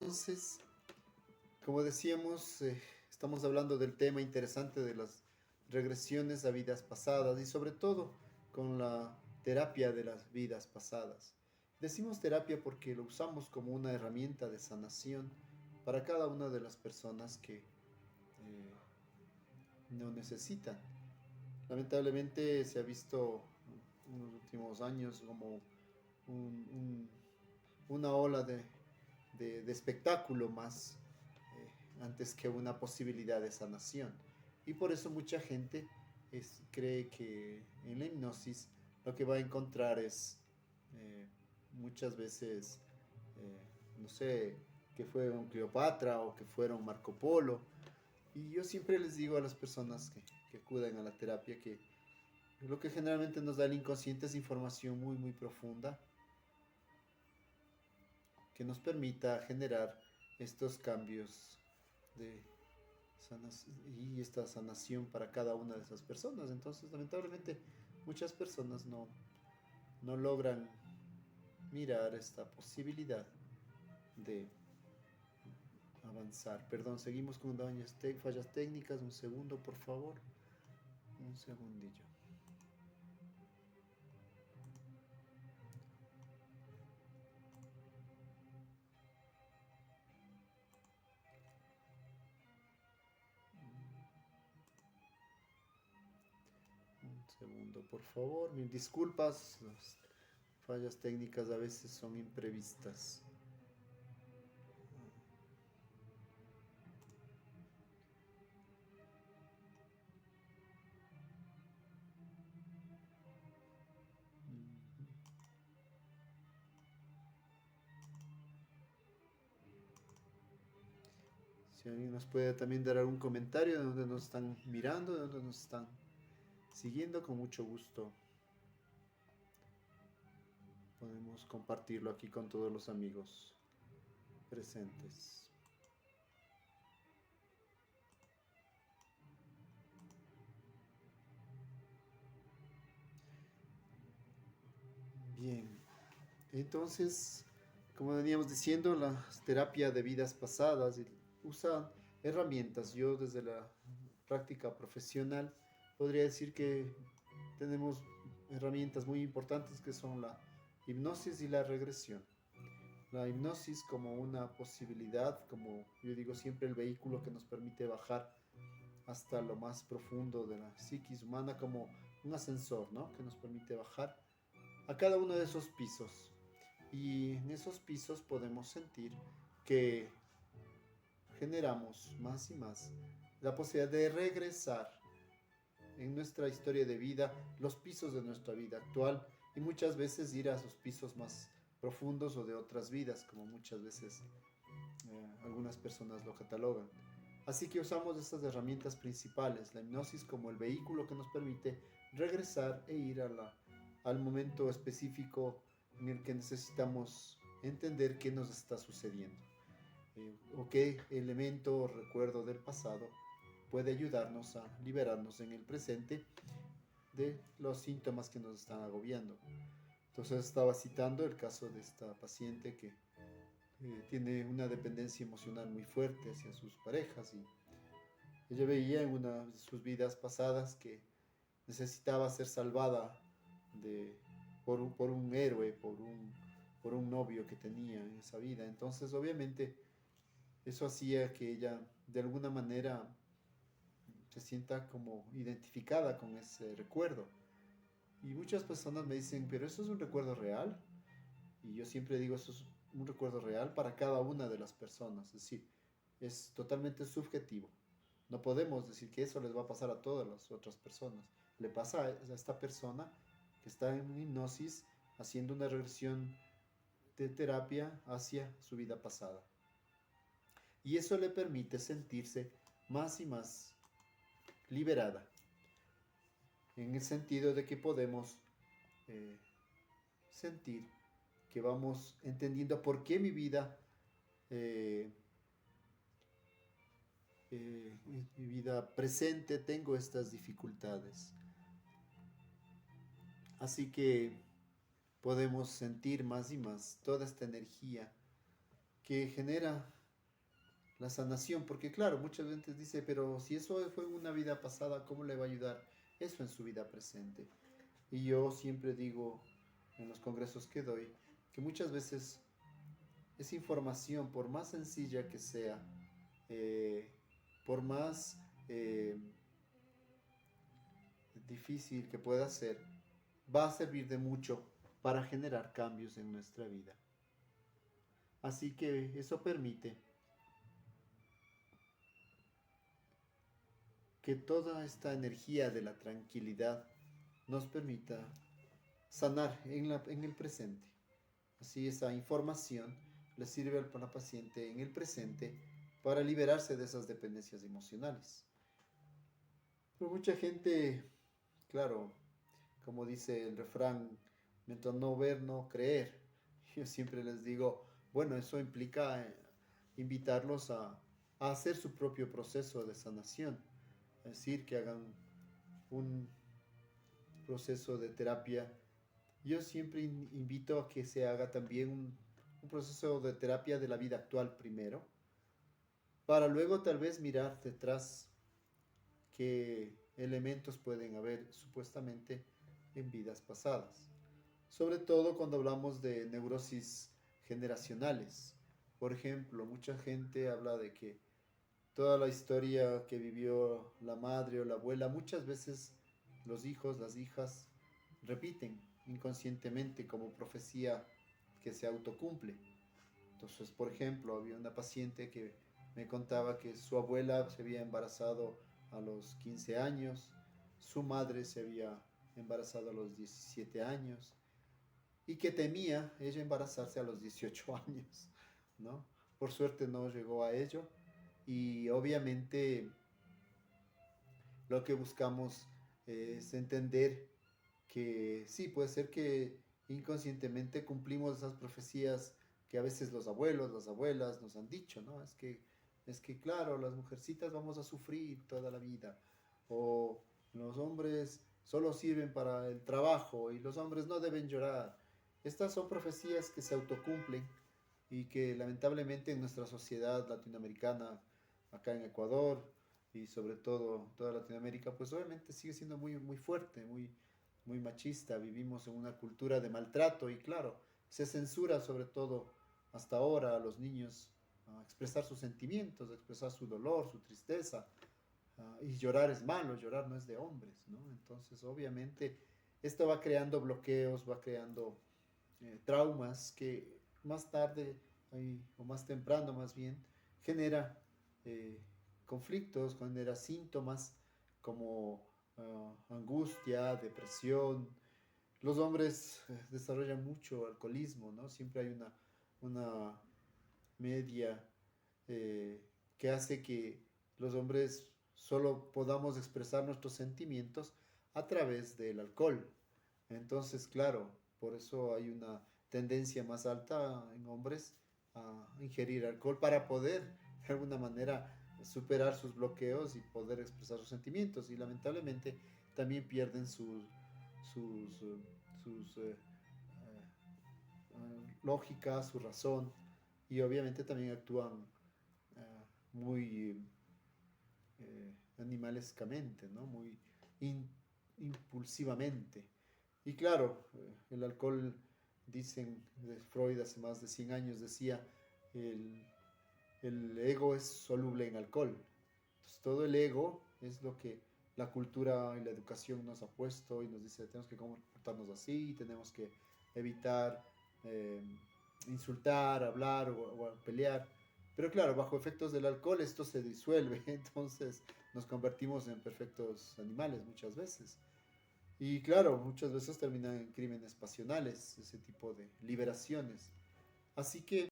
Entonces, como decíamos, estamos hablando del tema interesante de las regresiones a vidas pasadas y sobre todo con la terapia de las vidas pasadas. Decimos terapia porque lo usamos como una herramienta de sanación para cada una de las personas que no necesitan. Lamentablemente se ha visto en los últimos años como un- un- una ola de espectáculo más antes que una posibilidad de sanación. Y por eso mucha gente cree que en la hipnosis lo que va a encontrar es eh, muchas veces, no sé, que fue un Cleopatra o que fueron Marco Polo. Y yo siempre les digo a las personas que acuden a la terapia que lo que generalmente nos da el inconsciente es información muy, muy profunda que nos permita generar estos cambios de y esta sanación para cada una de esas personas. Entonces, lamentablemente, muchas personas no logran mirar esta posibilidad de avanzar. Perdón, seguimos con fallas técnicas. Un segundo, por favor. Un segundillo. Un segundo, por favor. Mil disculpas. Las fallas técnicas a veces son imprevistas. Si alguien nos puede también dar algún comentario de dónde nos están mirando, de dónde nos están siguiendo, con mucho gusto podemos compartirlo aquí con todos los amigos presentes. Bien, entonces, como veníamos diciendo, la terapia de vidas pasadas usa herramientas. Yo desde la práctica profesional podría decir que tenemos herramientas muy importantes que son la hipnosis y la regresión. La hipnosis como una posibilidad, como yo digo siempre, el vehículo que nos permite bajar hasta lo más profundo de la psiquis humana, como un ascensor, ¿no? Que nos permite bajar a cada uno de esos pisos. Y en esos pisos podemos sentir que generamos más y más la posibilidad de regresar en nuestra historia de vida, los pisos de nuestra vida actual y muchas veces ir a esos pisos más profundos o de otras vidas, como muchas veces algunas personas lo catalogan. Así que usamos estas herramientas principales, la hipnosis como el vehículo que nos permite regresar e ir al momento específico en el que necesitamos entender qué nos está sucediendo o qué elemento o recuerdo del pasado puede ayudarnos a liberarnos en el presente de los síntomas que nos están agobiando. Entonces estaba citando el caso de esta paciente que tiene una dependencia emocional muy fuerte hacia sus parejas y ella veía en una de sus vidas pasadas que necesitaba ser salvada por un héroe, por un novio que tenía en esa vida. Entonces obviamente eso hacía que ella de alguna manera se sienta como identificada con ese recuerdo. Y muchas personas me dicen, pero eso es un recuerdo real. Y yo siempre digo, eso es un recuerdo real para cada una de las personas. Es decir, es totalmente subjetivo. No podemos decir que eso les va a pasar a todas las otras personas. Le pasa a esta persona que está en hipnosis haciendo una regresión de terapia hacia su vida pasada. Y eso le permite sentirse más y más liberada, en el sentido de que podemos eh, sentir que vamos entendiendo por qué eh, mi vida presente tengo estas dificultades. Así que podemos sentir más y más toda esta energía que genera la sanación, porque claro, muchas veces dice, pero si eso fue en una vida pasada, ¿cómo le va a ayudar eso en su vida presente? Y yo siempre digo en los congresos que doy, que muchas veces esa información, por más sencilla que sea, eh, por más difícil que pueda ser, va a servir de mucho para generar cambios en nuestra vida. Así que eso permite que toda esta energía de la tranquilidad nos permita sanar en el presente. Así esa información le sirve al la paciente en el presente para liberarse de esas dependencias emocionales. Pero mucha gente, claro, como dice el refrán, mientras no ver, no creer. Yo siempre les digo, bueno, eso implica invitarlos a hacer su propio proceso de sanación. Es decir, que hagan un proceso de terapia. Yo siempre invito a que se haga también un proceso de terapia de la vida actual primero, para luego tal vez mirar detrás qué elementos pueden haber supuestamente en vidas pasadas. Sobre todo cuando hablamos de neurosis generacionales. Por ejemplo, mucha gente habla de que toda la historia que vivió la madre o la abuela, muchas veces los hijos, las hijas, repiten inconscientemente como profecía que se autocumple. Entonces, por ejemplo, había una paciente que me contaba que su abuela se había embarazado a los 15 años, su madre se había embarazado a los 17 años y que temía ella embarazarse a los 18 años, ¿no? Por suerte no llegó a ello y obviamente lo que buscamos es entender que sí, puede ser que inconscientemente cumplimos esas profecías que a veces los abuelos, las abuelas nos han dicho, ¿no? Es que claro, las mujercitas vamos a sufrir toda la vida, o los hombres solo sirven para el trabajo y los hombres no deben llorar. Estas son profecías que se autocumplen y que lamentablemente en nuestra sociedad latinoamericana, acá en Ecuador y sobre todo toda Latinoamérica, pues obviamente sigue siendo muy, muy fuerte, muy machista. Vivimos en una cultura de maltrato y claro, se censura sobre todo hasta ahora a los niños a expresar sus sentimientos, a expresar su dolor, su tristeza. Y llorar es malo, llorar no es de hombres, ¿no? Entonces, obviamente, esto va creando bloqueos, va creando traumas que más tarde o más temprano más bien genera eh, conflictos, genera síntomas como angustia, depresión. Los hombres desarrollan mucho alcoholismo, ¿no? Siempre hay una media eh, que hace que los hombres solo podamos expresar nuestros sentimientos a través del alcohol. Entonces, claro, por eso hay una tendencia más alta en hombres a ingerir alcohol para poder, de alguna manera, superar sus bloqueos y poder expresar sus sentimientos. Y lamentablemente también pierden sus, sus lógica, su razón y obviamente también actúan muy animalescamente, ¿no? Muy in, impulsivamente. Y claro, el alcohol, dicen de Freud hace más de 100 años, decía, el, el ego es soluble en alcohol. Entonces, todo el ego es lo que la cultura y la educación nos ha puesto y nos dice, tenemos que comportarnos así, tenemos que evitar eh, insultar, hablar o pelear. Pero claro, bajo efectos del alcohol esto se disuelve, entonces nos convertimos en perfectos animales muchas veces. Y claro, muchas veces terminan en crímenes pasionales, ese tipo de liberaciones. Así que